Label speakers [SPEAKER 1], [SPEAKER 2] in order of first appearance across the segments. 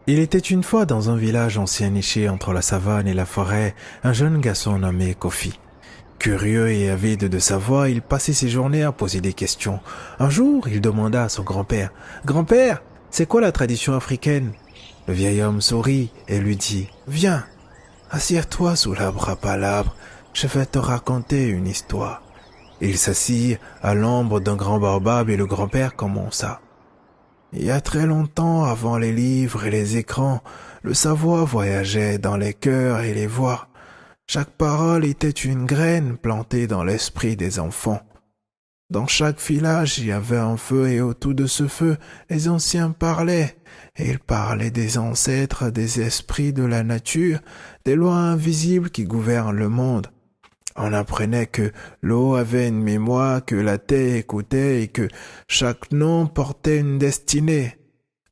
[SPEAKER 1] Il était une fois dans un village ancien niché entre la savane et la forêt, un jeune garçon nommé Kofi. Curieux et avide de savoir, il passait ses journées à poser des questions. Un jour, il demanda à son grand-père, Grand-père, c'est quoi la tradition africaine? Le vieil homme sourit et lui dit, Viens, assieds-toi sous l'arbre à palabres, je vais te raconter une histoire. Il s'assit à l'ombre d'un grand baobab et le grand-père commença. Il y a très longtemps, avant les livres et les écrans, le savoir voyageait dans les cœurs et les voix. Chaque parole était une graine plantée dans l'esprit des enfants. Dans chaque village, il y avait un feu et autour de ce feu, les anciens parlaient. Et ils parlaient des ancêtres, des esprits de la nature, des lois invisibles qui gouvernent le monde. On apprenait que l'eau avait une mémoire, que la terre écoutait et que chaque nom portait une destinée.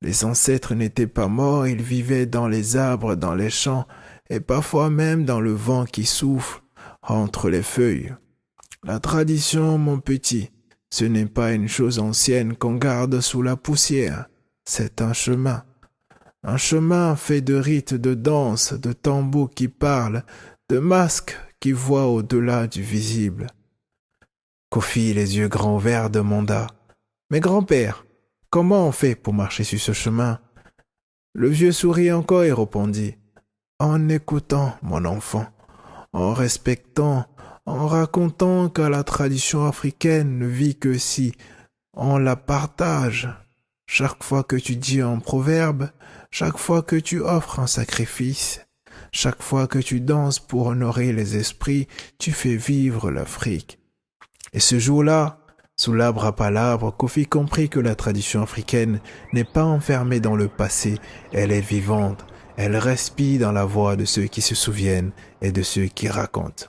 [SPEAKER 1] Les ancêtres n'étaient pas morts, ils vivaient dans les arbres, dans les champs, et parfois même dans le vent qui souffle entre les feuilles. La tradition, mon petit, ce n'est pas une chose ancienne qu'on garde sous la poussière, c'est un chemin fait de rites, de danses, de tambours qui parlent, de masques qui voient au-delà du visible. Kofi, les yeux grands ouverts, demanda, Mais grand-père, comment on fait pour marcher sur ce chemin? Le vieux sourit encore et répondit, En écoutant, mon enfant, en respectant, en racontant que la tradition africaine ne vit que si on la partage. Chaque fois que tu dis un proverbe, chaque fois que tu offres un sacrifice, chaque fois que tu danses pour honorer les esprits, tu fais vivre l'Afrique. Et ce jour-là, sous l'arbre à palabres, Kofi comprit que la tradition africaine n'est pas enfermée dans le passé, elle est vivante, elle respire dans la voix de ceux qui se souviennent et de ceux qui racontent.